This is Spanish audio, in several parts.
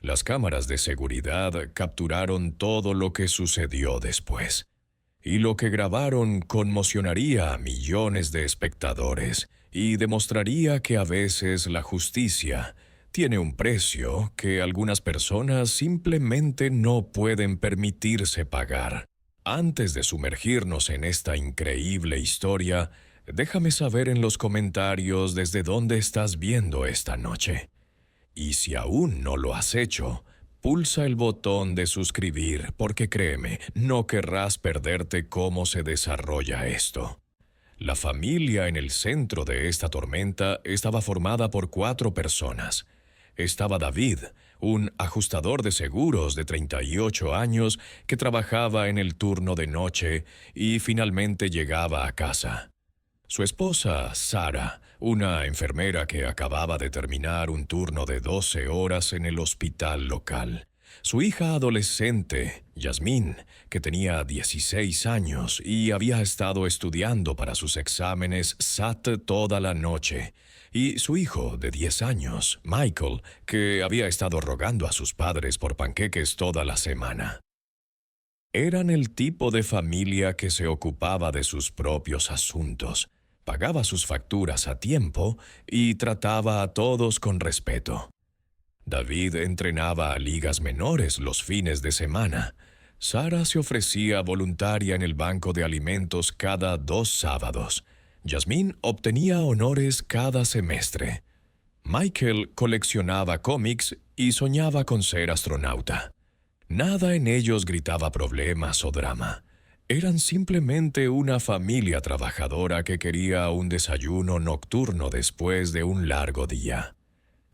Las cámaras de seguridad capturaron todo lo que sucedió después, y lo que grabaron conmocionaría a millones de espectadores y demostraría que a veces la justicia tiene un precio que algunas personas simplemente no pueden permitirse pagar. Antes de sumergirnos en esta increíble historia, déjame saber en los comentarios desde dónde estás viendo esta noche. Y si aún no lo has hecho, pulsa el botón de suscribir porque créeme, no querrás perderte cómo se desarrolla esto. La familia en el centro de esta tormenta estaba formada por 4 personas. Estaba David, un ajustador de seguros de 38 años que trabajaba en el turno de noche y finalmente llegaba a casa. Su esposa, Sara, una enfermera que acababa de terminar un turno de 12 horas en el hospital local. Su hija adolescente, Yasmín, que tenía 16 años y había estado estudiando para sus exámenes SAT toda la noche. Y su hijo de 10 años, Michael, que había estado rogando a sus padres por panqueques toda la semana. Eran el tipo de familia que se ocupaba de sus propios asuntos, pagaba sus facturas a tiempo y trataba a todos con respeto. David entrenaba a ligas menores los fines de semana. Sara se ofrecía voluntaria en el banco de alimentos cada 2 sábados. Yasmín obtenía honores cada semestre. Michael coleccionaba cómics y soñaba con ser astronauta. Nada en ellos gritaba problemas o drama. Eran simplemente una familia trabajadora que quería un desayuno nocturno después de un largo día.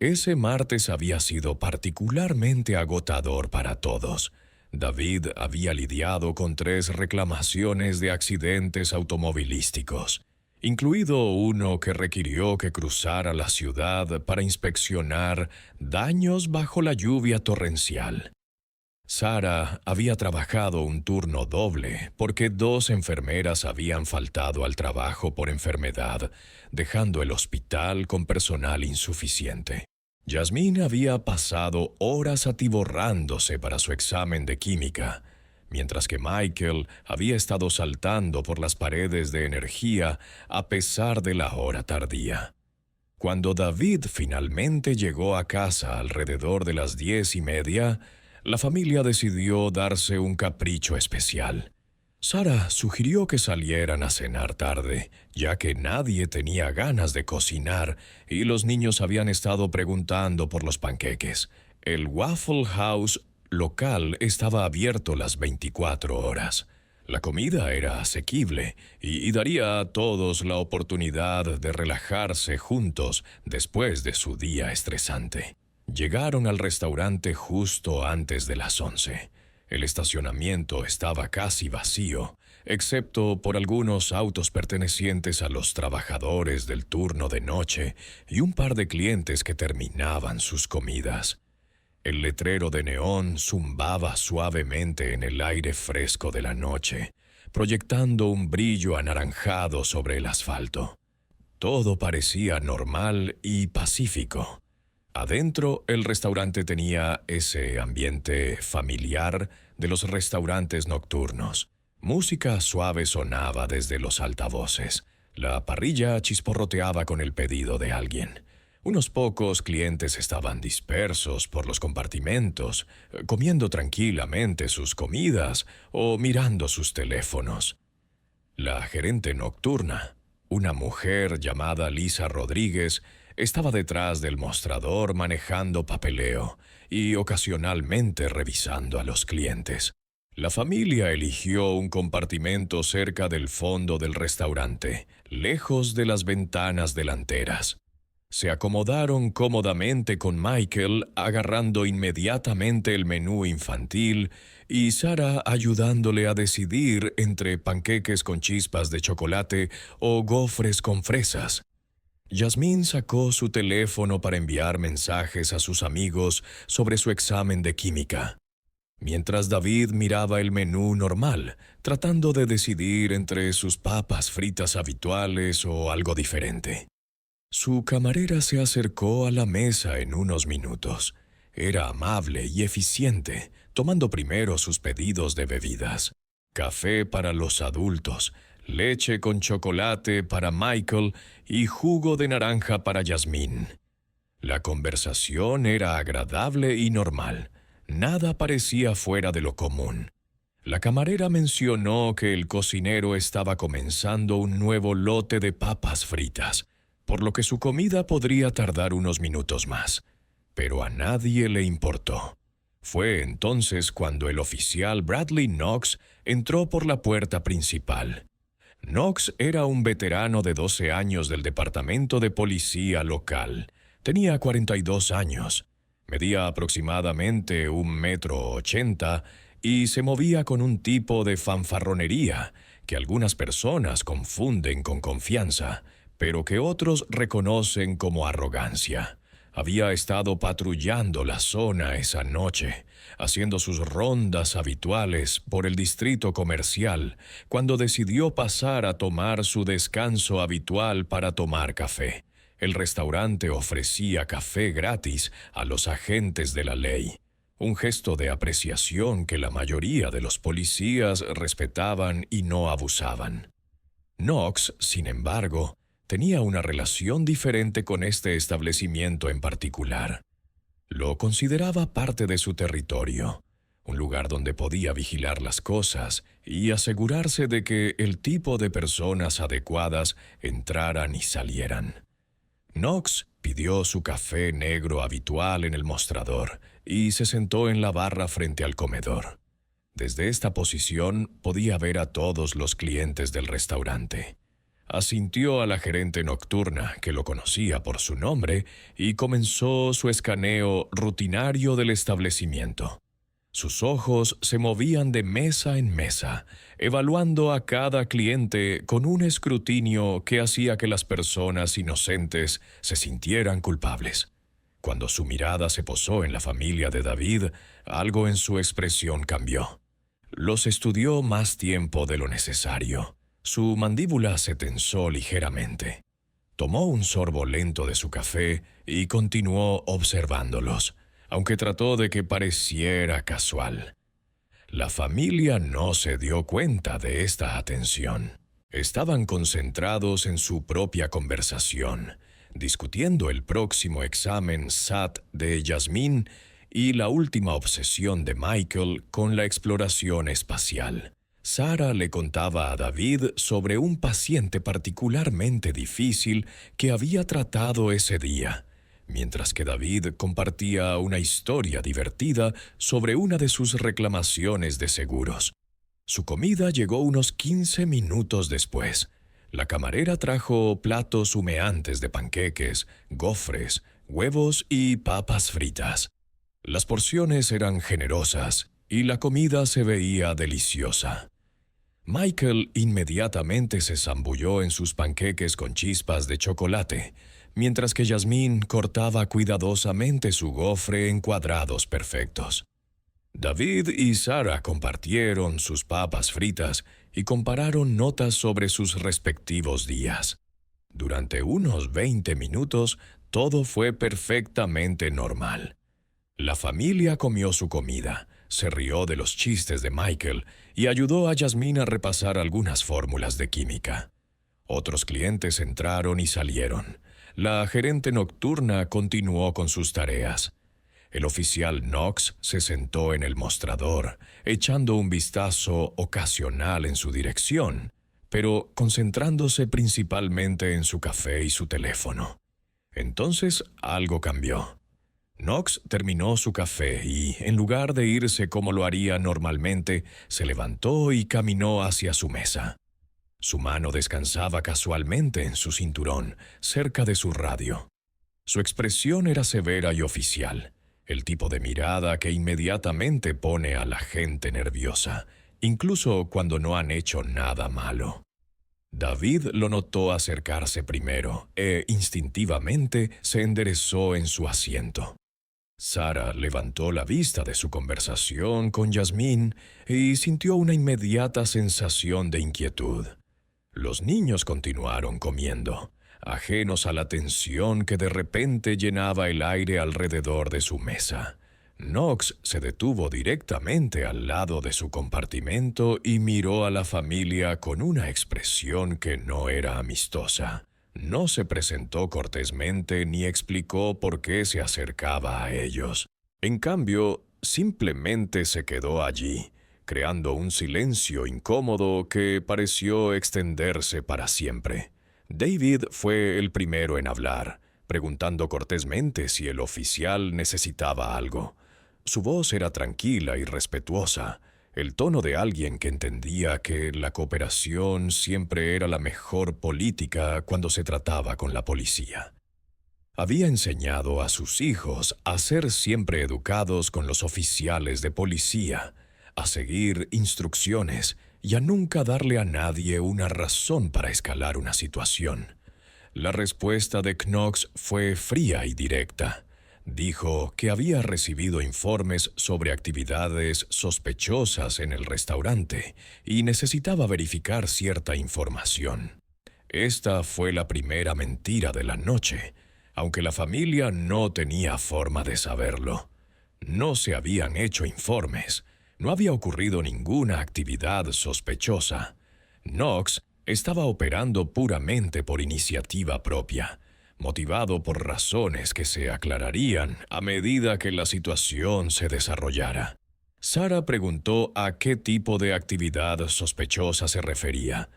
Ese martes había sido particularmente agotador para todos. David había lidiado con 3 reclamaciones de accidentes automovilísticos, incluido uno que requirió que cruzara la ciudad para inspeccionar daños bajo la lluvia torrencial. Sara había trabajado un turno doble porque 2 enfermeras habían faltado al trabajo por enfermedad, dejando el hospital con personal insuficiente. Yasmín había pasado horas atiborrándose para su examen de química, mientras que Michael había estado saltando por las paredes de energía a pesar de la hora tardía. Cuando David finalmente llegó a casa alrededor de las 10:30, la familia decidió darse un capricho especial. Sara sugirió que salieran a cenar tarde, ya que nadie tenía ganas de cocinar y los niños habían estado preguntando por los panqueques. El Waffle House local estaba abierto las 24 horas. La comida era asequible y daría a todos la oportunidad de relajarse juntos después de su día estresante. Llegaron al restaurante justo antes de las 11. El estacionamiento estaba casi vacío, excepto por algunos autos pertenecientes a los trabajadores del turno de noche y un par de clientes que terminaban sus comidas. El letrero de neón zumbaba suavemente en el aire fresco de la noche, proyectando un brillo anaranjado sobre el asfalto. Todo parecía normal y pacífico. Adentro, el restaurante tenía ese ambiente familiar de los restaurantes nocturnos. Música suave sonaba desde los altavoces. La parrilla chisporroteaba con el pedido de alguien. Unos pocos clientes estaban dispersos por los compartimentos, comiendo tranquilamente sus comidas o mirando sus teléfonos. La gerente nocturna, una mujer llamada Lisa Rodríguez, estaba detrás del mostrador manejando papeleo y ocasionalmente revisando a los clientes. La familia eligió un compartimento cerca del fondo del restaurante, lejos de las ventanas delanteras. Se acomodaron cómodamente con Michael agarrando inmediatamente el menú infantil y Sara ayudándole a decidir entre panqueques con chispas de chocolate o gofres con fresas. Yasmín sacó su teléfono para enviar mensajes a sus amigos sobre su examen de química, mientras David miraba el menú normal, tratando de decidir entre sus papas fritas habituales o algo diferente. Su camarera se acercó a la mesa en unos minutos. Era amable y eficiente, tomando primero sus pedidos de bebidas. Café para los adultos, leche con chocolate para Michael y jugo de naranja para Yasmín. La conversación era agradable y normal. Nada parecía fuera de lo común. La camarera mencionó que el cocinero estaba comenzando un nuevo lote de papas fritas, por lo que su comida podría tardar unos minutos más. Pero a nadie le importó. Fue entonces cuando el oficial Bradley Knox entró por la puerta principal. Knox era un veterano de 12 años del departamento de policía local. Tenía 42 años, medía aproximadamente 1,80 m y se movía con un tipo de fanfarronería que algunas personas confunden con confianza, pero que otros reconocen como arrogancia. Había estado patrullando la zona esa noche, haciendo sus rondas habituales por el distrito comercial, cuando decidió pasar a tomar su descanso habitual para tomar café. El restaurante ofrecía café gratis a los agentes de la ley, un gesto de apreciación que la mayoría de los policías respetaban y no abusaban. Knox, sin embargo, tenía una relación diferente con este establecimiento en particular. Lo consideraba parte de su territorio, un lugar donde podía vigilar las cosas y asegurarse de que el tipo de personas adecuadas entraran y salieran. Knox pidió su café negro habitual en el mostrador y se sentó en la barra frente al comedor. Desde esta posición podía ver a todos los clientes del restaurante. Asintió a la gerente nocturna, que lo conocía por su nombre, y comenzó su escaneo rutinario del establecimiento. Sus ojos se movían de mesa en mesa, evaluando a cada cliente con un escrutinio que hacía que las personas inocentes se sintieran culpables. Cuando su mirada se posó en la familia de David, algo en su expresión cambió. Los estudió más tiempo de lo necesario. Su mandíbula se tensó ligeramente. Tomó un sorbo lento de su café y continuó observándolos, aunque trató de que pareciera casual. La familia no se dio cuenta de esta atención. Estaban concentrados en su propia conversación, discutiendo el próximo examen SAT de Yasmín y la última obsesión de Michael con la exploración espacial. Sarah le contaba a David sobre un paciente particularmente difícil que había tratado ese día, mientras que David compartía una historia divertida sobre una de sus reclamaciones de seguros. Su comida llegó unos 15 minutos después. La camarera trajo platos humeantes de panqueques, gofres, huevos y papas fritas. Las porciones eran generosas y la comida se veía deliciosa. Michael inmediatamente se zambulló en sus panqueques con chispas de chocolate, mientras que Yasmín cortaba cuidadosamente su gofre en cuadrados perfectos. David y Sarah compartieron sus papas fritas y compararon notas sobre sus respectivos días. Durante unos 20 minutos, todo fue perfectamente normal. La familia comió su comida, se rió de los chistes de Michael y ayudó a Yasmín a repasar algunas fórmulas de química. Otros clientes entraron y salieron. La gerente nocturna continuó con sus tareas. El oficial Knox se sentó en el mostrador, echando un vistazo ocasional en su dirección, pero concentrándose principalmente en su café y su teléfono. Entonces algo cambió. Knox terminó su café y, en lugar de irse como lo haría normalmente, se levantó y caminó hacia su mesa. Su mano descansaba casualmente en su cinturón, cerca de su radio. Su expresión era severa y oficial, el tipo de mirada que inmediatamente pone a la gente nerviosa, incluso cuando no han hecho nada malo. David lo notó acercarse primero e instintivamente se enderezó en su asiento. Sarah levantó la vista de su conversación con Yasmín y sintió una inmediata sensación de inquietud. Los niños continuaron comiendo, ajenos a la tensión que de repente llenaba el aire alrededor de su mesa. Knox se detuvo directamente al lado de su compartimento y miró a la familia con una expresión que no era amistosa. No se presentó cortésmente ni explicó por qué se acercaba a ellos. En cambio, simplemente se quedó allí, creando un silencio incómodo que pareció extenderse para siempre. David fue el primero en hablar, preguntando cortésmente si el oficial necesitaba algo. Su voz era tranquila y respetuosa, el tono de alguien que entendía que la cooperación siempre era la mejor política cuando se trataba con la policía. Había enseñado a sus hijos a ser siempre educados con los oficiales de policía, a seguir instrucciones y a nunca darle a nadie una razón para escalar una situación. La respuesta de Knox fue fría y directa. Dijo que había recibido informes sobre actividades sospechosas en el restaurante y necesitaba verificar cierta información. Esta fue la primera mentira de la noche, aunque la familia no tenía forma de saberlo. No se habían hecho informes, no había ocurrido ninguna actividad sospechosa. Knox estaba operando puramente por iniciativa propia, motivado por razones que se aclararían a medida que la situación se desarrollara. Sarah preguntó a qué tipo de actividad sospechosa se refería.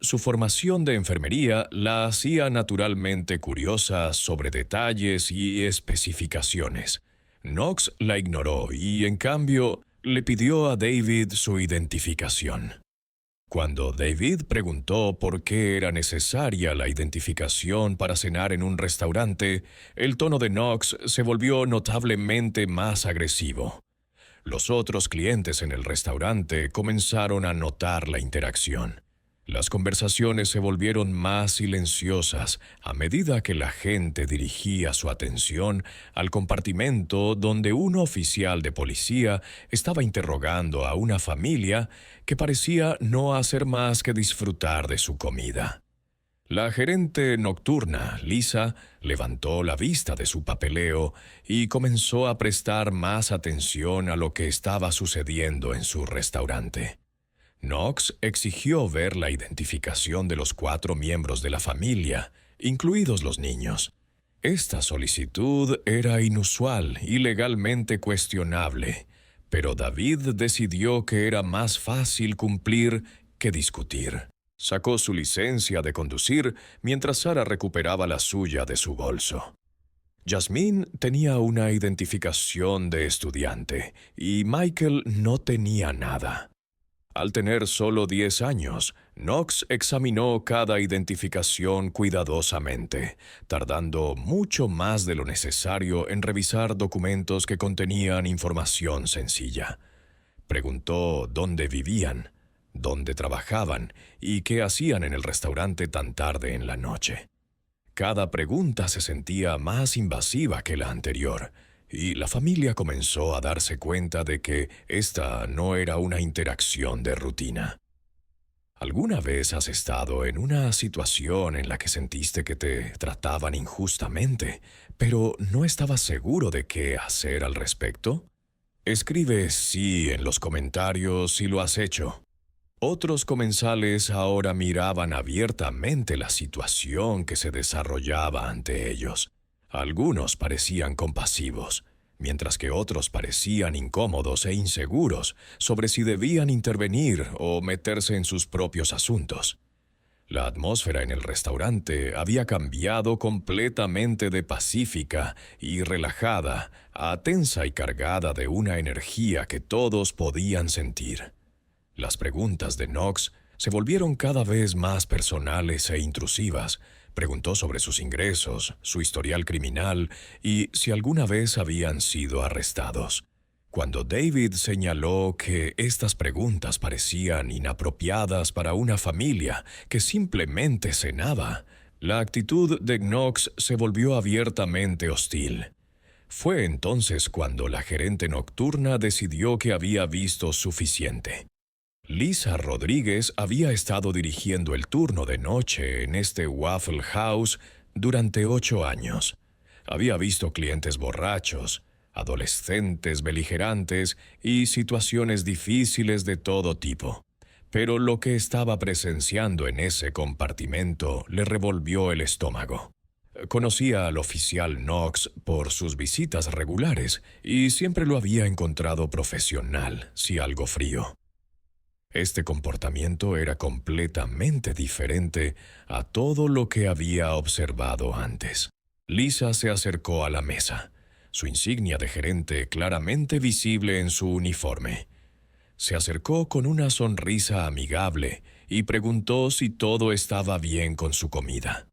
Su formación de enfermería la hacía naturalmente curiosa sobre detalles y especificaciones. Knox la ignoró y, en cambio, le pidió a David su identificación. Cuando David preguntó por qué era necesaria la identificación para cenar en un restaurante, el tono de Knox se volvió notablemente más agresivo. Los otros clientes en el restaurante comenzaron a notar la interacción. Las conversaciones se volvieron más silenciosas a medida que la gente dirigía su atención al compartimento donde un oficial de policía estaba interrogando a una familia que parecía no hacer más que disfrutar de su comida. La gerente nocturna, Lisa, levantó la vista de su papeleo y comenzó a prestar más atención a lo que estaba sucediendo en su restaurante. Knox exigió ver la identificación de los 4 miembros de la familia, incluidos los niños. Esta solicitud era inusual y legalmente cuestionable, pero David decidió que era más fácil cumplir que discutir. Sacó su licencia de conducir mientras Sarah recuperaba la suya de su bolso. Jasmine tenía una identificación de estudiante y Michael no tenía nada. Al tener solo 10 años, Knox examinó cada identificación cuidadosamente, tardando mucho más de lo necesario en revisar documentos que contenían información sencilla. Preguntó dónde vivían, dónde trabajaban y qué hacían en el restaurante tan tarde en la noche. Cada pregunta se sentía más invasiva que la anterior, y la familia comenzó a darse cuenta de que esta no era una interacción de rutina. ¿Alguna vez has estado en una situación en la que sentiste que te trataban injustamente, pero no estabas seguro de qué hacer al respecto? Escribe sí en los comentarios si lo has hecho. Otros comensales ahora miraban abiertamente la situación que se desarrollaba ante ellos. Algunos parecían compasivos, mientras que otros parecían incómodos e inseguros sobre si debían intervenir o meterse en sus propios asuntos. La atmósfera en el restaurante había cambiado completamente de pacífica y relajada a tensa y cargada de una energía que todos podían sentir. Las preguntas de Knox se volvieron cada vez más personales e intrusivas. Preguntó sobre sus ingresos, su historial criminal y si alguna vez habían sido arrestados. Cuando David señaló que estas preguntas parecían inapropiadas para una familia que simplemente cenaba, la actitud de Knox se volvió abiertamente hostil. Fue entonces cuando la gerente nocturna decidió que había visto suficiente. Lisa Rodríguez había estado dirigiendo el turno de noche en este Waffle House durante 8 años. Había visto clientes borrachos, adolescentes beligerantes y situaciones difíciles de todo tipo. Pero lo que estaba presenciando en ese compartimento le revolvió el estómago. Conocía al oficial Knox por sus visitas regulares y siempre lo había encontrado profesional, si algo frío. Este comportamiento era completamente diferente a todo lo que había observado antes. Lisa se acercó a la mesa, su insignia de gerente claramente visible en su uniforme. Se acercó con una sonrisa amigable y preguntó si todo estaba bien con su comida.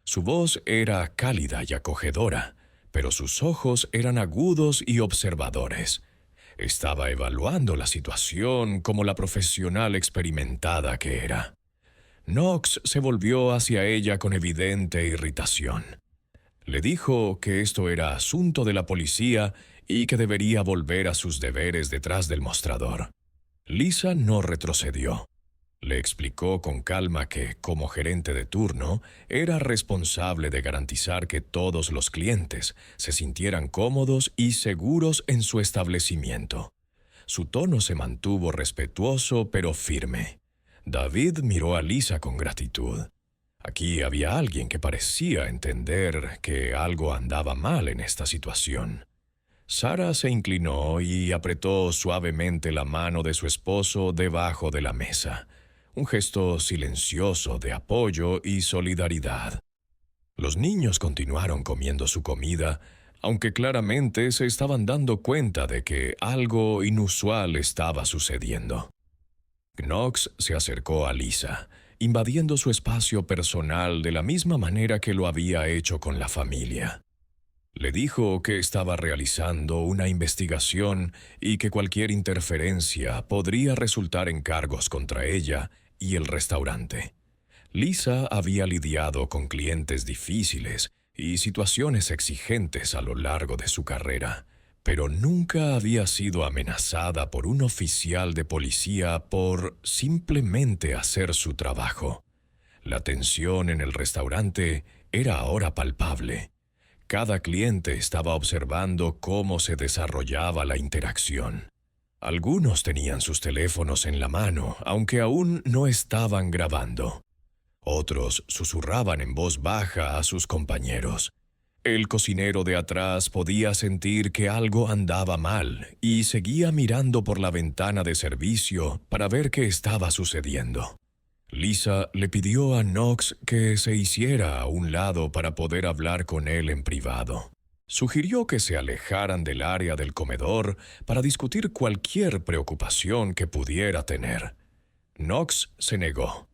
Su voz era cálida y acogedora, pero sus ojos eran agudos y observadores. Estaba evaluando la situación como la profesional experimentada que era. Knox se volvió hacia ella con evidente irritación. Le dijo que esto era asunto de la policía y que debería volver a sus deberes detrás del mostrador. Lisa no retrocedió. Le explicó con calma que, como gerente de turno, era responsable de garantizar que todos los clientes se sintieran cómodos y seguros en su establecimiento. Su tono se mantuvo respetuoso pero firme. David miró a Lisa con gratitud. Aquí había alguien que parecía entender que algo andaba mal en esta situación. Sarah se inclinó y apretó suavemente la mano de su esposo debajo de la mesa, un gesto silencioso de apoyo y solidaridad. Los niños continuaron comiendo su comida, aunque claramente se estaban dando cuenta de que algo inusual estaba sucediendo. Knox se acercó a Lisa, invadiendo su espacio personal de la misma manera que lo había hecho con la familia. Le dijo que estaba realizando una investigación y que cualquier interferencia podría resultar en cargos contra ella y el restaurante. Lisa había lidiado con clientes difíciles y situaciones exigentes a lo largo de su carrera, pero nunca había sido amenazada por un oficial de policía por simplemente hacer su trabajo. La tensión en el restaurante era ahora palpable. Cada cliente estaba observando cómo se desarrollaba la interacción. Algunos tenían sus teléfonos en la mano, aunque aún no estaban grabando. Otros susurraban en voz baja a sus compañeros. El cocinero de atrás podía sentir que algo andaba mal y seguía mirando por la ventana de servicio para ver qué estaba sucediendo. Lisa le pidió a Knox que se hiciera a un lado para poder hablar con él en privado. Sugirió que se alejaran del área del comedor para discutir cualquier preocupación que pudiera tener. Knox se negó.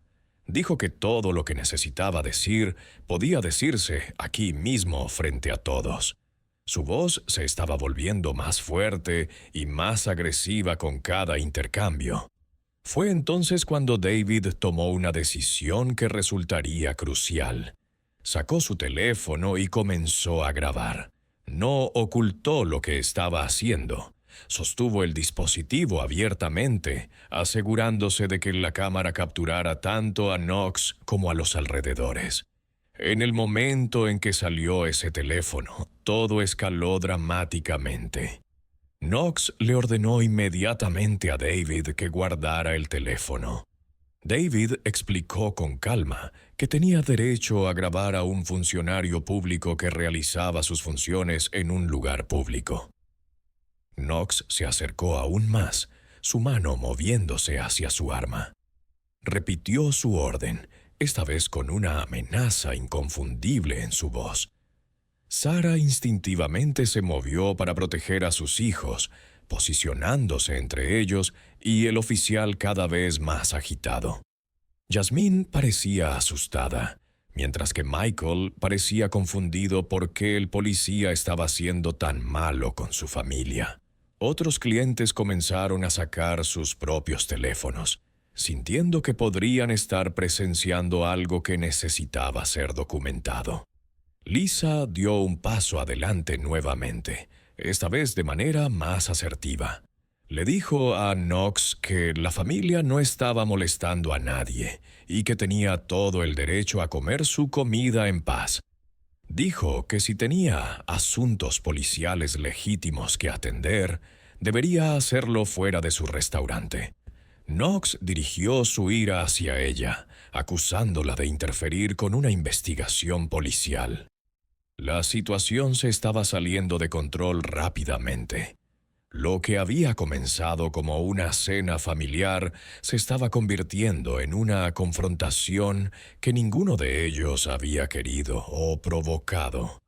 Dijo que todo lo que necesitaba decir podía decirse aquí mismo frente a todos. Su voz se estaba volviendo más fuerte y más agresiva con cada intercambio. Fue entonces cuando David tomó una decisión que resultaría crucial. Sacó su teléfono y comenzó a grabar. No ocultó lo que estaba haciendo. Sostuvo el dispositivo abiertamente, asegurándose de que la cámara capturara tanto a Knox como a los alrededores. En el momento en que salió ese teléfono, todo escaló dramáticamente. Knox le ordenó inmediatamente a David que guardara el teléfono. David explicó con calma que tenía derecho a grabar a un funcionario público que realizaba sus funciones en un lugar público. Knox se acercó aún más, su mano moviéndose hacia su arma. Repitió su orden, esta vez con una amenaza inconfundible en su voz. Sarah instintivamente se movió para proteger a sus hijos, posicionándose entre ellos y el oficial cada vez más agitado. Jasmine parecía asustada, mientras que Michael parecía confundido por qué el policía estaba siendo tan malo con su familia. Otros clientes comenzaron a sacar sus propios teléfonos, sintiendo que podrían estar presenciando algo que necesitaba ser documentado. Lisa dio un paso adelante nuevamente, esta vez de manera más asertiva. Le dijo a Knox que la familia no estaba molestando a nadie y que tenía todo el derecho a comer su comida en paz. Dijo que si tenía asuntos policiales legítimos que atender, debería hacerlo fuera de su restaurante. Knox dirigió su ira hacia ella, acusándola de interferir con una investigación policial. La situación se estaba saliendo de control rápidamente. Lo que había comenzado como una cena familiar se estaba convirtiendo en una confrontación que ninguno de ellos había querido o provocado.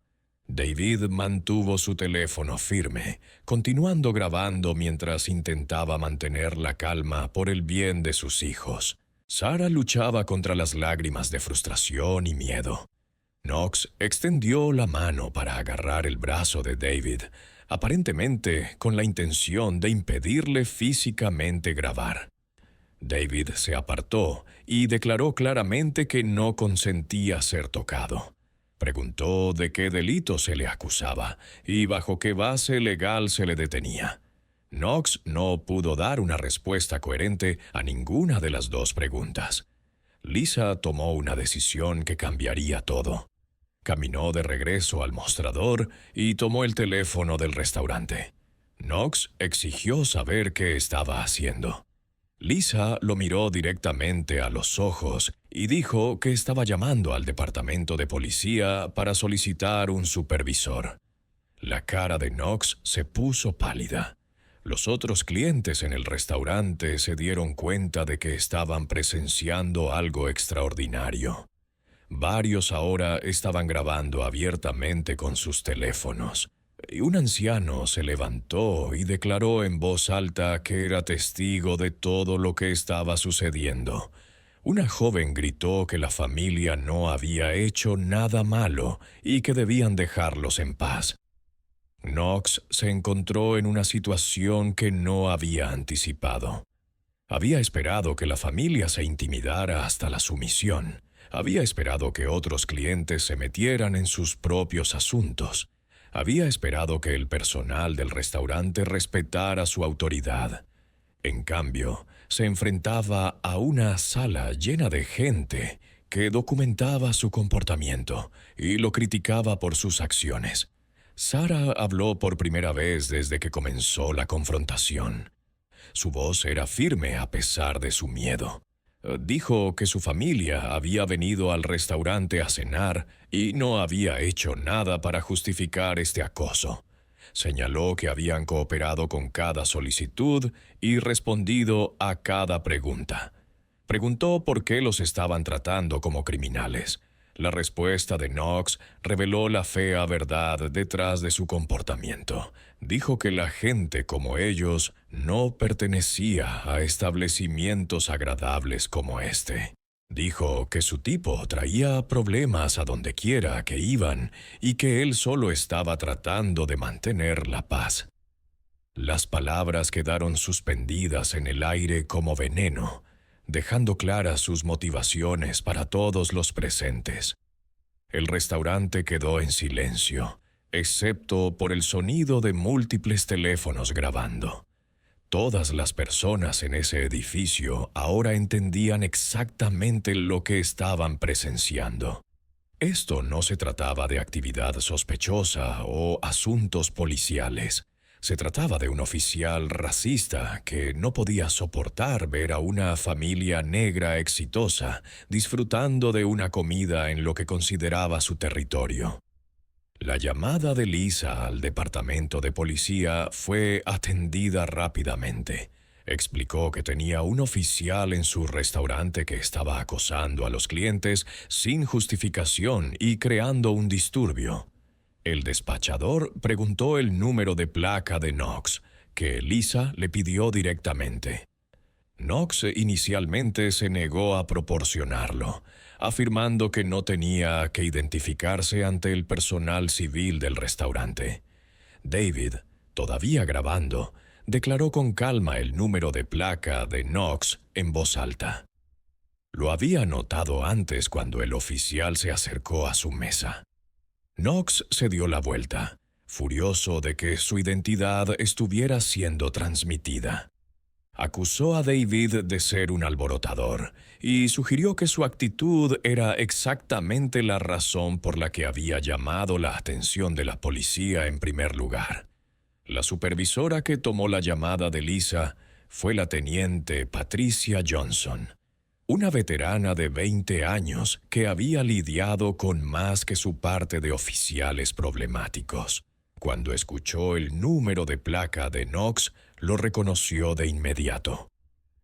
David mantuvo su teléfono firme, continuando grabando mientras intentaba mantener la calma por el bien de sus hijos. Sarah luchaba contra las lágrimas de frustración y miedo. Knox extendió la mano para agarrar el brazo de David, aparentemente con la intención de impedirle físicamente grabar. David se apartó y declaró claramente que no consentía ser tocado. Preguntó de qué delito se le acusaba y bajo qué base legal se le detenía. Knox no pudo dar una respuesta coherente a ninguna de las dos preguntas. Lisa tomó una decisión que cambiaría todo. Caminó de regreso al mostrador y tomó el teléfono del restaurante. Knox exigió saber qué estaba haciendo. Lisa lo miró directamente a los ojos y dijo que estaba llamando al departamento de policía para solicitar un supervisor. La cara de Knox se puso pálida. Los otros clientes en el restaurante se dieron cuenta de que estaban presenciando algo extraordinario. Varios ahora estaban grabando abiertamente con sus teléfonos, y un anciano se levantó y declaró en voz alta que era testigo de todo lo que estaba sucediendo. Una joven gritó que la familia no había hecho nada malo y que debían dejarlos en paz. Knox se encontró en una situación que no había anticipado. Había esperado que la familia se intimidara hasta la sumisión. Había esperado que otros clientes se metieran en sus propios asuntos. Había esperado que el personal del restaurante respetara su autoridad. En cambio, se enfrentaba a una sala llena de gente que documentaba su comportamiento y lo criticaba por sus acciones. Sarah habló por primera vez desde que comenzó la confrontación. Su voz era firme a pesar de su miedo. Dijo que su familia había venido al restaurante a cenar y no había hecho nada para justificar este acoso. Señaló que habían cooperado con cada solicitud y respondido a cada pregunta. Preguntó por qué los estaban tratando como criminales. La respuesta de Knox reveló la fea verdad detrás de su comportamiento. Dijo que la gente como ellos no pertenecía a establecimientos agradables como este. Dijo que su tipo traía problemas a donde quiera que iban y que él solo estaba tratando de mantener la paz. Las palabras quedaron suspendidas en el aire como veneno, dejando claras sus motivaciones para todos los presentes. El restaurante quedó en silencio, excepto por el sonido de múltiples teléfonos grabando. Todas las personas en ese edificio ahora entendían exactamente lo que estaban presenciando. Esto no se trataba de actividad sospechosa o asuntos policiales. Se trataba de un oficial racista que no podía soportar ver a una familia negra exitosa disfrutando de una comida en lo que consideraba su territorio. La llamada de Lisa al departamento de policía fue atendida rápidamente. Explicó que tenía un oficial en su restaurante que estaba acosando a los clientes sin justificación y creando un disturbio. El despachador preguntó el número de placa de Knox, que Lisa le pidió directamente. Knox inicialmente se negó a proporcionarlo, afirmando que no tenía que identificarse ante el personal civil del restaurante. David, todavía grabando, declaró con calma el número de placa de Knox en voz alta. Lo había notado antes cuando el oficial se acercó a su mesa. Knox se dio la vuelta, furioso de que su identidad estuviera siendo transmitida. Acusó a David de ser un alborotador y sugirió que su actitud era exactamente la razón por la que había llamado la atención de la policía en primer lugar. La supervisora que tomó la llamada de Lisa fue la teniente Patricia Johnson, una veterana de 20 años que había lidiado con más que su parte de oficiales problemáticos. Cuando escuchó el número de placa de Knox, lo reconoció de inmediato.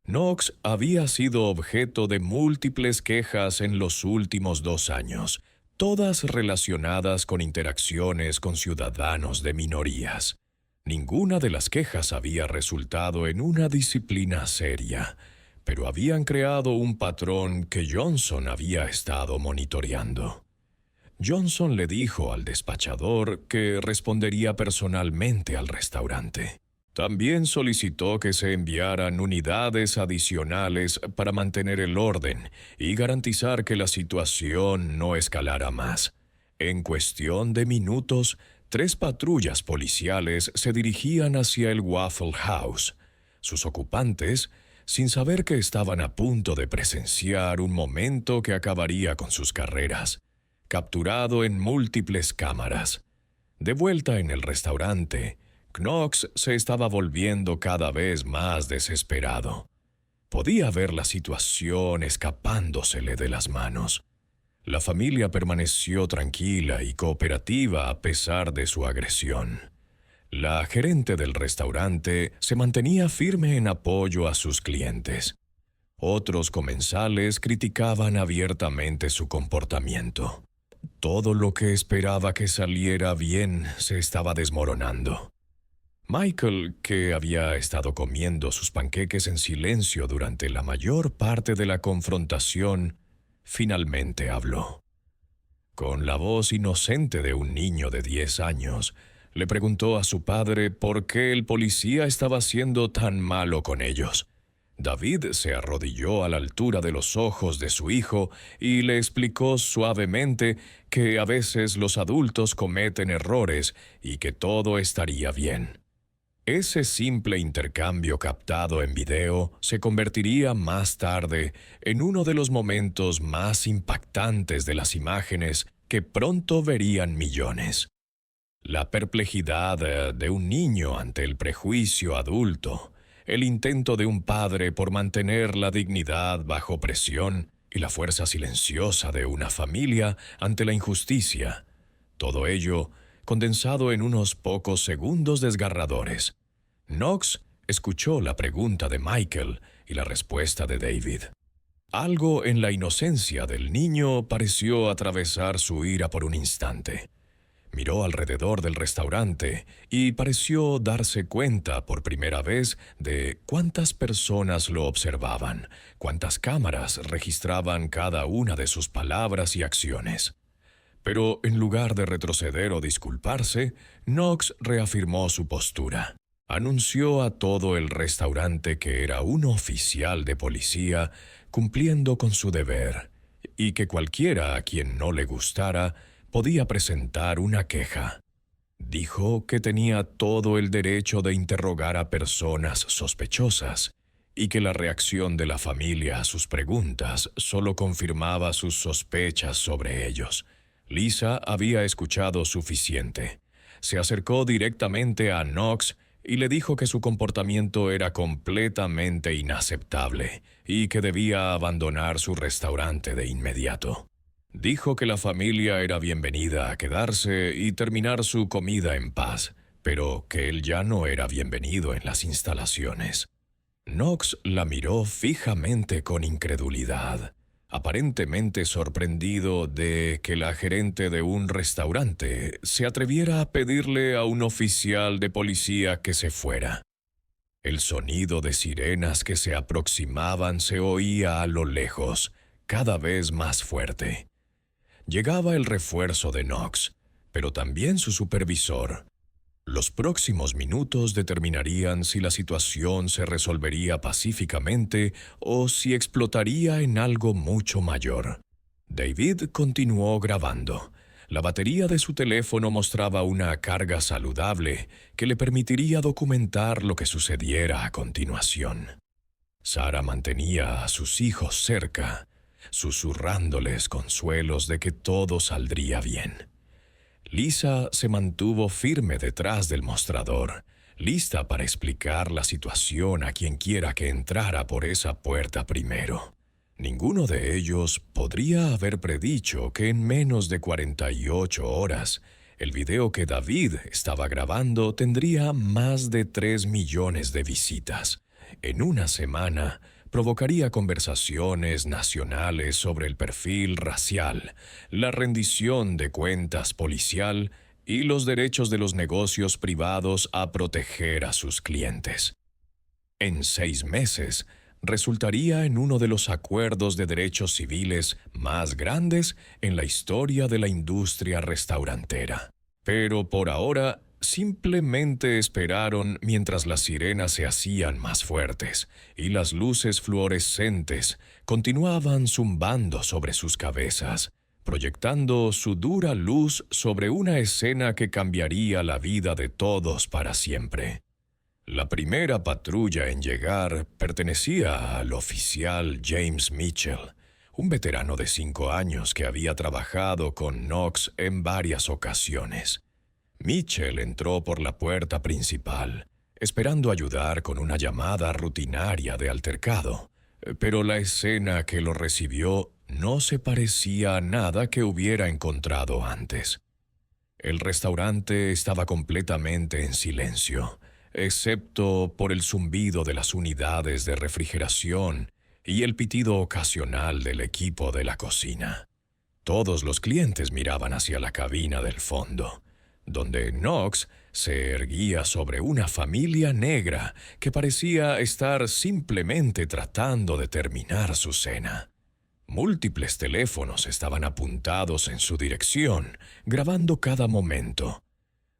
Knox había sido objeto de múltiples quejas en los últimos 2 años, todas relacionadas con interacciones con ciudadanos de minorías. Ninguna de las quejas había resultado en una disciplina seria, pero habían creado un patrón que Johnson había estado monitoreando. Johnson le dijo al despachador que respondería personalmente al restaurante. También solicitó que se enviaran unidades adicionales para mantener el orden y garantizar que la situación no escalara más. En cuestión de minutos, 3 patrullas policiales se dirigían hacia el Waffle House. Sus ocupantes, sin saber que estaban a punto de presenciar un momento que acabaría con sus carreras, capturado en múltiples cámaras. De vuelta en el restaurante, Knox se estaba volviendo cada vez más desesperado. Podía ver la situación escapándosele de las manos. La familia permaneció tranquila y cooperativa a pesar de su agresión. La gerente del restaurante se mantenía firme en apoyo a sus clientes. Otros comensales criticaban abiertamente su comportamiento. Todo lo que esperaba que saliera bien se estaba desmoronando. Michael, que había estado comiendo sus panqueques en silencio durante la mayor parte de la confrontación, finalmente habló. Con la voz inocente de un niño de 10 años, le preguntó a su padre por qué el policía estaba siendo tan malo con ellos. David se arrodilló a la altura de los ojos de su hijo y le explicó suavemente que a veces los adultos cometen errores y que todo estaría bien. Ese simple intercambio captado en video se convertiría más tarde en uno de los momentos más impactantes de las imágenes que pronto verían millones. La perplejidad de un niño ante el prejuicio adulto, el intento de un padre por mantener la dignidad bajo presión y la fuerza silenciosa de una familia ante la injusticia. Todo ello condensado en unos pocos segundos desgarradores. Knox escuchó la pregunta de Michael y la respuesta de David. Algo en la inocencia del niño pareció atravesar su ira por un instante. Miró alrededor del restaurante y pareció darse cuenta por primera vez de cuántas personas lo observaban, cuántas cámaras registraban cada una de sus palabras y acciones. Pero en lugar de retroceder o disculparse, Knox reafirmó su postura. Anunció a todo el restaurante que era un oficial de policía cumpliendo con su deber y que cualquiera a quien no le gustara podía presentar una queja. Dijo que tenía todo el derecho de interrogar a personas sospechosas y que la reacción de la familia a sus preguntas solo confirmaba sus sospechas sobre ellos. Lisa había escuchado suficiente. Se acercó directamente a Knox y le dijo que su comportamiento era completamente inaceptable y que debía abandonar su restaurante de inmediato. Dijo que la familia era bienvenida a quedarse y terminar su comida en paz, pero que él ya no era bienvenido en las instalaciones. Knox la miró fijamente con incredulidad, aparentemente sorprendido de que la gerente de un restaurante se atreviera a pedirle a un oficial de policía que se fuera. El sonido de sirenas que se aproximaban se oía a lo lejos, cada vez más fuerte. Llegaba el refuerzo de Knox, pero también su supervisor. Los próximos minutos determinarían si la situación se resolvería pacíficamente o si explotaría en algo mucho mayor. David continuó grabando. La batería de su teléfono mostraba una carga saludable que le permitiría documentar lo que sucediera a continuación. Sarah mantenía a sus hijos cerca, susurrándoles consuelos de que todo saldría bien. Lisa se mantuvo firme detrás del mostrador, lista para explicar la situación a quien quiera que entrara por esa puerta primero. Ninguno de ellos podría haber predicho que en menos de 48 horas, el video que David estaba grabando tendría más de 3 millones de visitas. En una semana, provocaría conversaciones nacionales sobre el perfil racial, la rendición de cuentas policial y los derechos de los negocios privados a proteger a sus clientes. En 6 meses, resultaría en uno de los acuerdos de derechos civiles más grandes en la historia de la industria restaurantera. Pero por ahora, simplemente esperaron mientras las sirenas se hacían más fuertes y las luces fluorescentes continuaban zumbando sobre sus cabezas, proyectando su dura luz sobre una escena que cambiaría la vida de todos para siempre. La primera patrulla en llegar pertenecía al oficial James Mitchell, un veterano de 5 años que había trabajado con Knox en varias ocasiones. Mitchell entró por la puerta principal, esperando ayudar con una llamada rutinaria de altercado, pero la escena que lo recibió no se parecía a nada que hubiera encontrado antes. El restaurante estaba completamente en silencio, excepto por el zumbido de las unidades de refrigeración y el pitido ocasional del equipo de la cocina. Todos los clientes miraban hacia la cabina del fondo, donde Knox se erguía sobre una familia negra que parecía estar simplemente tratando de terminar su cena. Múltiples teléfonos estaban apuntados en su dirección, grabando cada momento.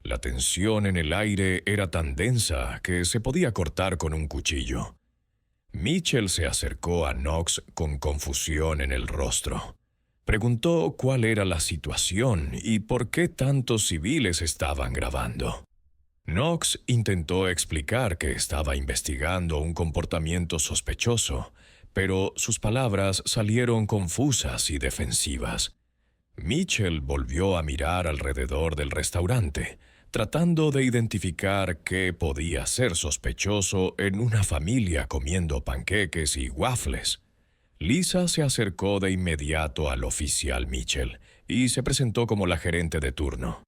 La tensión en el aire era tan densa que se podía cortar con un cuchillo. Mitchell se acercó a Knox con confusión en el rostro. Preguntó cuál era la situación y por qué tantos civiles estaban grabando. Knox intentó explicar que estaba investigando un comportamiento sospechoso, pero sus palabras salieron confusas y defensivas. Mitchell volvió a mirar alrededor del restaurante, tratando de identificar qué podía ser sospechoso en una familia comiendo panqueques y waffles. Lisa se acercó de inmediato al oficial Mitchell y se presentó como la gerente de turno.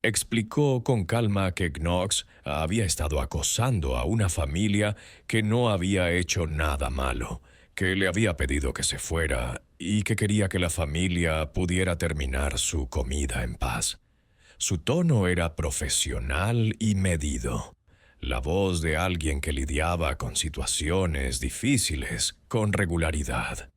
Explicó con calma que Knox había estado acosando a una familia que no había hecho nada malo, que le había pedido que se fuera y que quería que la familia pudiera terminar su comida en paz. Su tono era profesional y medido, la voz de alguien que lidiaba con situaciones difíciles con regularidad.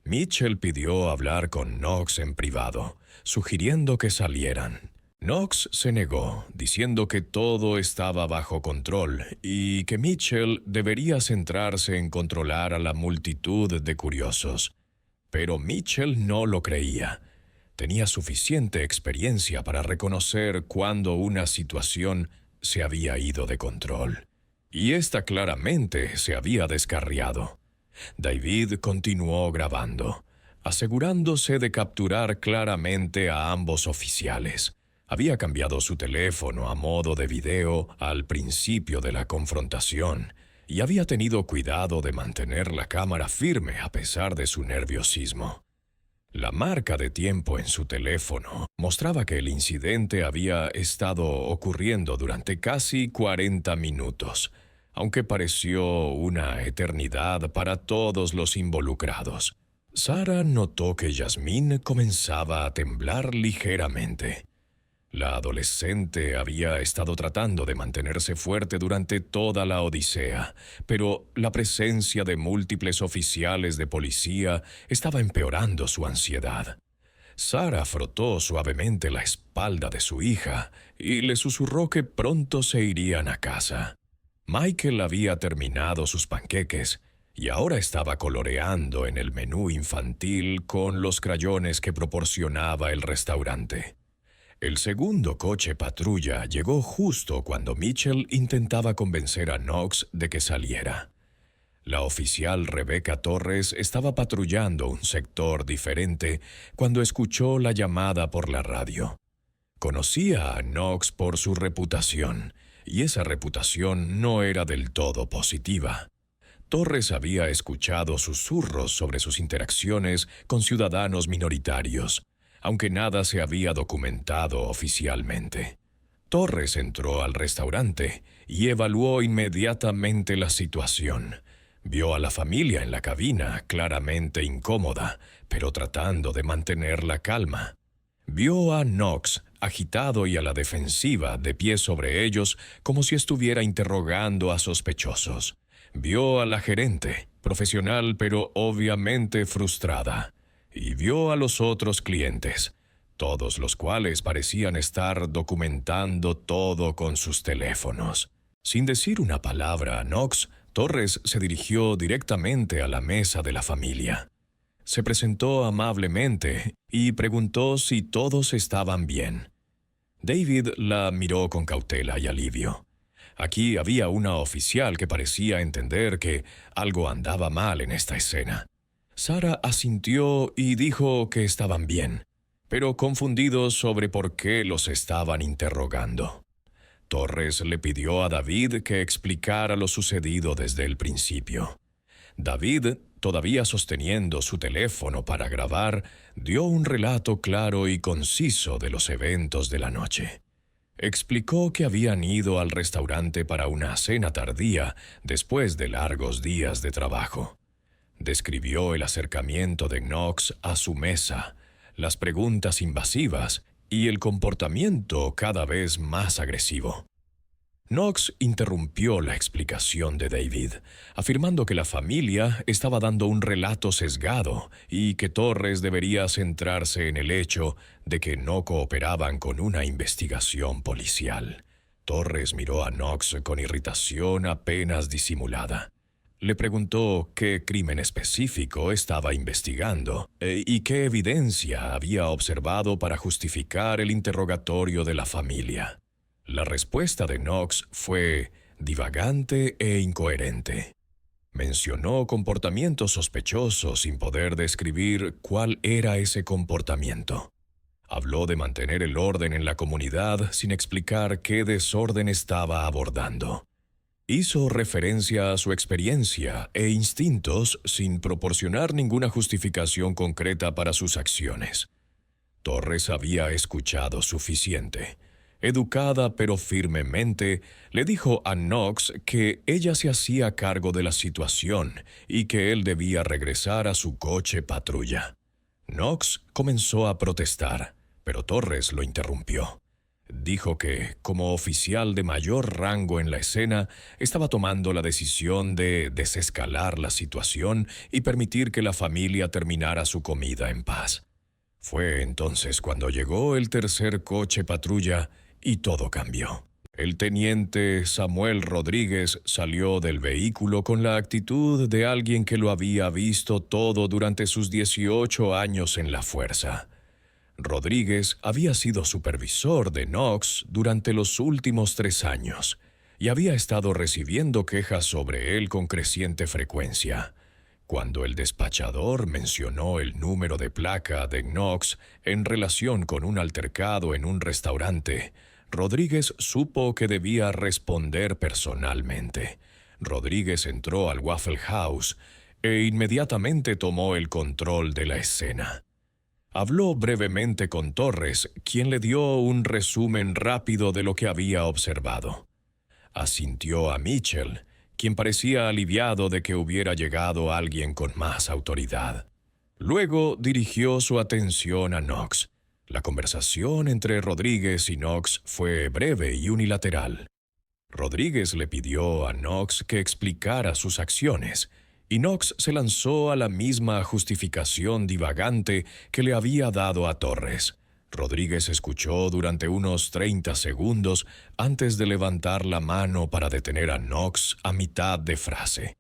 Mitchell pidió hablar con Knox en privado, sugiriendo que salieran. Knox se negó, diciendo que todo estaba bajo control y que Mitchell debería centrarse en controlar a la multitud de curiosos. Pero Mitchell no lo creía. Tenía suficiente experiencia para reconocer cuando una situación se había ido de control. Y esta claramente se había descarriado. David continuó grabando, asegurándose de capturar claramente a ambos oficiales. Había cambiado su teléfono a modo de video al principio de la confrontación y había tenido cuidado de mantener la cámara firme a pesar de su nerviosismo. La marca de tiempo en su teléfono mostraba que el incidente había estado ocurriendo durante casi 40 minutos, aunque pareció una eternidad para todos los involucrados. Sarah notó que Yasmín comenzaba a temblar ligeramente. La adolescente había estado tratando de mantenerse fuerte durante toda la odisea, pero la presencia de múltiples oficiales de policía estaba empeorando su ansiedad. Sarah frotó suavemente la espalda de su hija y le susurró que pronto se irían a casa. Michael había terminado sus panqueques y ahora estaba coloreando en el menú infantil con los crayones que proporcionaba el restaurante. El segundo coche patrulla llegó justo cuando Mitchell intentaba convencer a Knox de que saliera. La oficial Rebecca Torres estaba patrullando un sector diferente cuando escuchó la llamada por la radio. Conocía a Knox por su reputación, y esa reputación no era del todo positiva. Torres había escuchado susurros sobre sus interacciones con ciudadanos minoritarios, aunque nada se había documentado oficialmente. Torres entró al restaurante y evaluó inmediatamente la situación. Vio a la familia en la cabina, claramente incómoda, pero tratando de mantener la calma. Vio a Knox, agitado y a la defensiva, de pie sobre ellos, como si estuviera interrogando a sospechosos. Vio a la gerente, profesional pero obviamente frustrada. Y vio a los otros clientes, todos los cuales parecían estar documentando todo con sus teléfonos. Sin decir una palabra a Knox, Torres se dirigió directamente a la mesa de la familia. Se presentó amablemente y preguntó si todos estaban bien. David la miró con cautela y alivio. Aquí había una oficial que parecía entender que algo andaba mal en esta escena. Sarah asintió y dijo que estaban bien, pero confundidos sobre por qué los estaban interrogando. Torres le pidió a David que explicara lo sucedido desde el principio. David, todavía sosteniendo su teléfono para grabar, dio un relato claro y conciso de los eventos de la noche. Explicó que habían ido al restaurante para una cena tardía después de largos días de trabajo. Describió el acercamiento de Knox a su mesa, las preguntas invasivas y el comportamiento cada vez más agresivo. Knox interrumpió la explicación de David, afirmando que la familia estaba dando un relato sesgado y que Torres debería centrarse en el hecho de que no cooperaban con una investigación policial. Torres miró a Knox con irritación apenas disimulada. Le preguntó qué crimen específico estaba investigando y qué evidencia había observado para justificar el interrogatorio de la familia. La respuesta de Knox fue divagante e incoherente. Mencionó comportamientos sospechosos sin poder describir cuál era ese comportamiento. Habló de mantener el orden en la comunidad sin explicar qué desorden estaba abordando. Hizo referencia a su experiencia e instintos sin proporcionar ninguna justificación concreta para sus acciones. Torres había escuchado suficiente. Educada pero firmemente, le dijo a Knox que ella se hacía cargo de la situación y que él debía regresar a su coche patrulla. Knox comenzó a protestar, pero Torres lo interrumpió. Dijo que, como oficial de mayor rango en la escena, estaba tomando la decisión de desescalar la situación y permitir que la familia terminara su comida en paz. Fue entonces cuando llegó el tercer coche patrulla y todo cambió. El teniente Samuel Rodríguez salió del vehículo con la actitud de alguien que lo había visto todo durante sus 18 años en la fuerza. Rodríguez había sido supervisor de Knox durante los últimos 3 años y había estado recibiendo quejas sobre él con creciente frecuencia. Cuando el despachador mencionó el número de placa de Knox en relación con un altercado en un restaurante, Rodríguez supo que debía responder personalmente. Rodríguez entró al Waffle House e inmediatamente tomó el control de la escena. Habló brevemente con Torres, quien le dio un resumen rápido de lo que había observado. Asintió a Mitchell, quien parecía aliviado de que hubiera llegado alguien con más autoridad. Luego dirigió su atención a Knox. La conversación entre Rodríguez y Knox fue breve y unilateral. Rodríguez le pidió a Knox que explicara sus acciones, y Knox se lanzó a la misma justificación divagante que le había dado a Torres. Rodríguez escuchó durante unos 30 segundos antes de levantar la mano para detener a Knox a mitad de frase.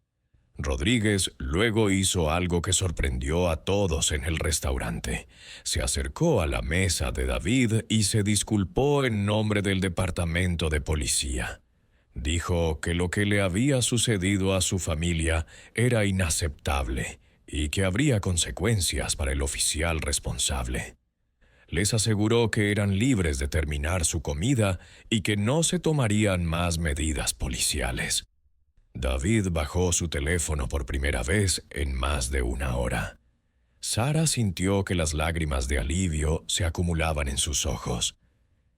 Rodríguez luego hizo algo que sorprendió a todos en el restaurante. Se acercó a la mesa de David y se disculpó en nombre del departamento de policía. Dijo que lo que le había sucedido a su familia era inaceptable y que habría consecuencias para el oficial responsable. Les aseguró que eran libres de terminar su comida y que no se tomarían más medidas policiales. David bajó su teléfono por primera vez en más de una hora. Sara sintió que las lágrimas de alivio se acumulaban en sus ojos.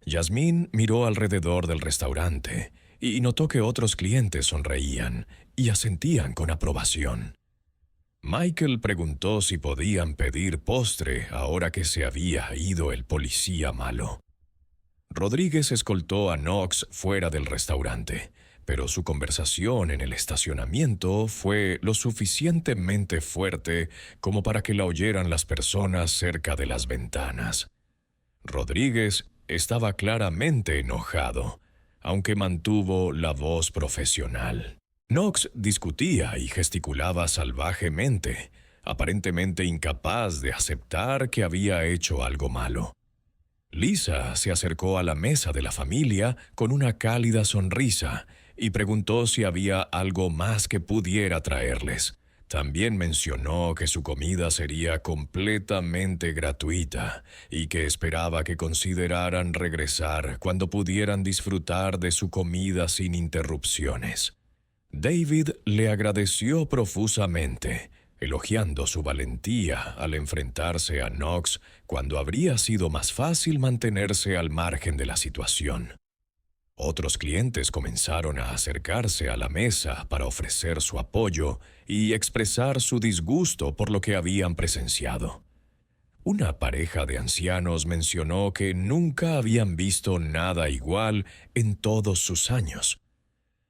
Yasmín miró alrededor del restaurante y notó que otros clientes sonreían y asentían con aprobación. Michael preguntó si podían pedir postre ahora que se había ido el policía malo. Rodríguez escoltó a Knox fuera del restaurante, pero su conversación en el estacionamiento fue lo suficientemente fuerte como para que la oyeran las personas cerca de las ventanas. Rodríguez estaba claramente enojado, aunque mantuvo la voz profesional. Knox discutía y gesticulaba salvajemente, aparentemente incapaz de aceptar que había hecho algo malo. Lisa se acercó a la mesa de la familia con una cálida sonrisa y preguntó si había algo más que pudiera traerles. También mencionó que su comida sería completamente gratuita y que esperaba que consideraran regresar cuando pudieran disfrutar de su comida sin interrupciones. David le agradeció profusamente, elogiando su valentía al enfrentarse a Knox cuando habría sido más fácil mantenerse al margen de la situación. Otros clientes comenzaron a acercarse a la mesa para ofrecer su apoyo y expresar su disgusto por lo que habían presenciado. Una pareja de ancianos mencionó que nunca habían visto nada igual en todos sus años.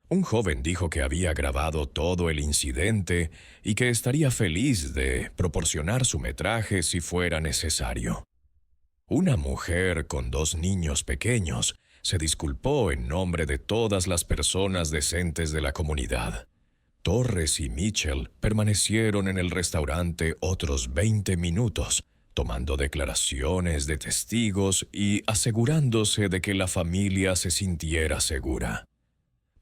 Un joven dijo que había grabado todo el incidente y que estaría feliz de proporcionar su metraje si fuera necesario. Una mujer con 2 niños pequeños se disculpó en nombre de todas las personas decentes de la comunidad. Torres y Mitchell permanecieron en el restaurante otros 20 minutos, tomando declaraciones de testigos y asegurándose de que la familia se sintiera segura.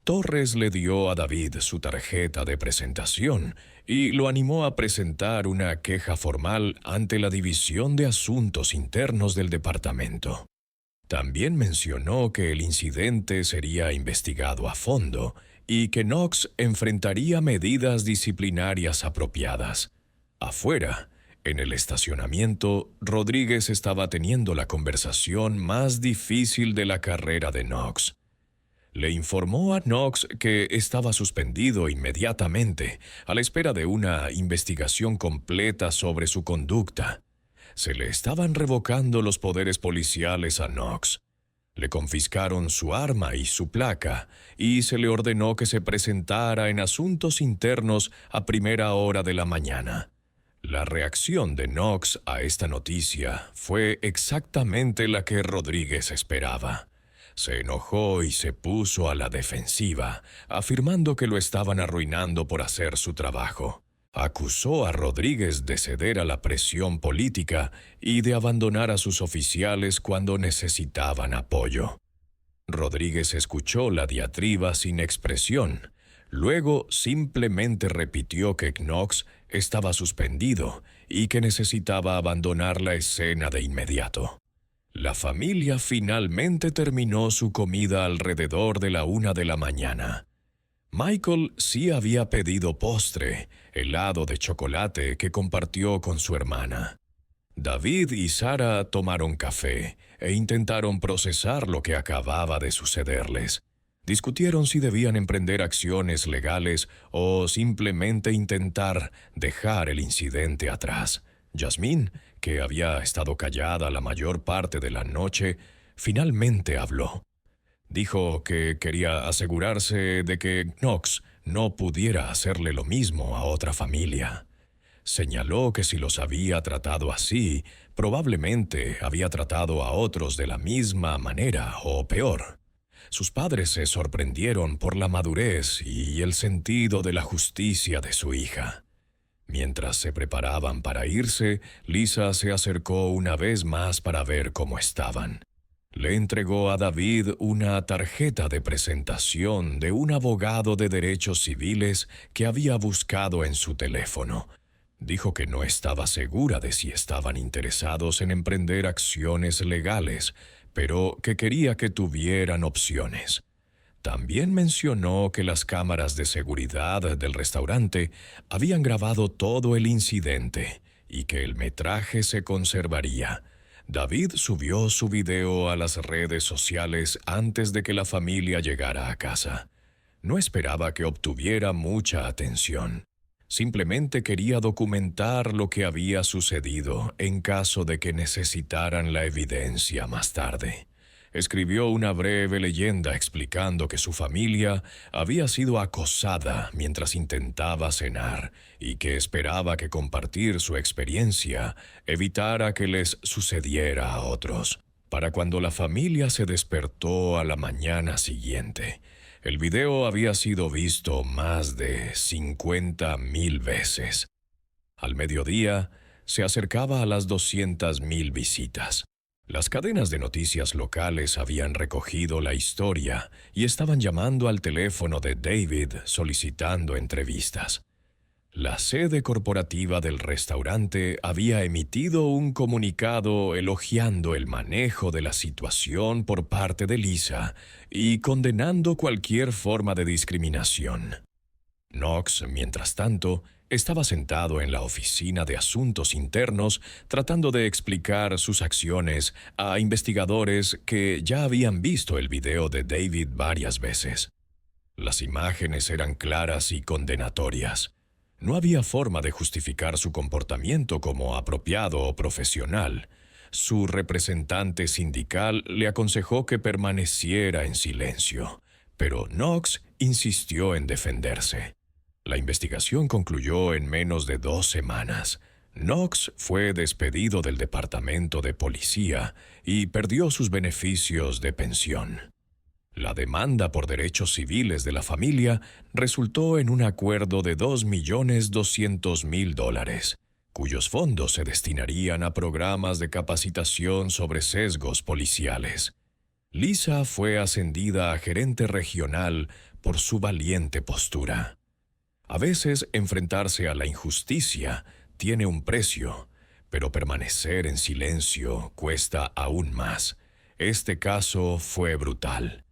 Torres le dio a David su tarjeta de presentación y lo animó a presentar una queja formal ante la División de Asuntos Internos del departamento. También mencionó que el incidente sería investigado a fondo y que Knox enfrentaría medidas disciplinarias apropiadas. Afuera, en el estacionamiento, Rodríguez estaba teniendo la conversación más difícil de la carrera de Knox. Le informó a Knox que estaba suspendido inmediatamente, a la espera de una investigación completa sobre su conducta. Se le estaban revocando los poderes policiales a Knox. Le confiscaron su arma y su placa, y se le ordenó que se presentara en asuntos internos a primera hora de la mañana. La reacción de Knox a esta noticia fue exactamente la que Rodríguez esperaba. Se enojó y se puso a la defensiva, afirmando que lo estaban arruinando por hacer su trabajo. Acusó a Rodríguez de ceder a la presión política y de abandonar a sus oficiales cuando necesitaban apoyo. Rodríguez escuchó la diatriba sin expresión. Luego simplemente repitió que Knox estaba suspendido y que necesitaba abandonar la escena de inmediato. La familia finalmente terminó su comida alrededor de la 1 de la mañana. Michael sí había pedido postre, helado de chocolate que compartió con su hermana. David y Sara tomaron café e intentaron procesar lo que acababa de sucederles. Discutieron si debían emprender acciones legales o simplemente intentar dejar el incidente atrás. Yasmín, que había estado callada la mayor parte de la noche, finalmente habló. Dijo que quería asegurarse de que Knox no pudiera hacerle lo mismo a otra familia. Señaló que si los había tratado así, probablemente había tratado a otros de la misma manera o peor. Sus padres se sorprendieron por la madurez y el sentido de la justicia de su hija. Mientras se preparaban para irse, Lisa se acercó una vez más para ver cómo estaban. Le entregó a David una tarjeta de presentación de un abogado de derechos civiles que había buscado en su teléfono. Dijo que no estaba segura de si estaban interesados en emprender acciones legales, pero que quería que tuvieran opciones. También mencionó que las cámaras de seguridad del restaurante habían grabado todo el incidente y que el metraje se conservaría. David subió su video a las redes sociales antes de que la familia llegara a casa. No esperaba que obtuviera mucha atención. Simplemente quería documentar lo que había sucedido en caso de que necesitaran la evidencia más tarde. Escribió una breve leyenda explicando que su familia había sido acosada mientras intentaba cenar y que esperaba que compartir su experiencia evitara que les sucediera a otros. Para cuando la familia se despertó a la mañana siguiente, el video había sido visto más de 50,000 veces. Al mediodía, se acercaba a las 200,000 visitas. Las cadenas de noticias locales habían recogido la historia y estaban llamando al teléfono de David solicitando entrevistas. La sede corporativa del restaurante había emitido un comunicado elogiando el manejo de la situación por parte de Lisa y condenando cualquier forma de discriminación. Knox, mientras tanto, estaba sentado en la oficina de asuntos internos tratando de explicar sus acciones a investigadores que ya habían visto el video de David varias veces. Las imágenes eran claras y condenatorias. No había forma de justificar su comportamiento como apropiado o profesional. Su representante sindical le aconsejó que permaneciera en silencio, pero Knox insistió en defenderse. La investigación concluyó en menos de 2 semanas. Knox fue despedido del departamento de policía y perdió sus beneficios de pensión. La demanda por derechos civiles de la familia resultó en un acuerdo de $2,200,000, cuyos fondos se destinarían a programas de capacitación sobre sesgos policiales. Lisa fue ascendida a gerente regional por su valiente postura. A veces enfrentarse a la injusticia tiene un precio, pero permanecer en silencio cuesta aún más. Este caso fue brutal.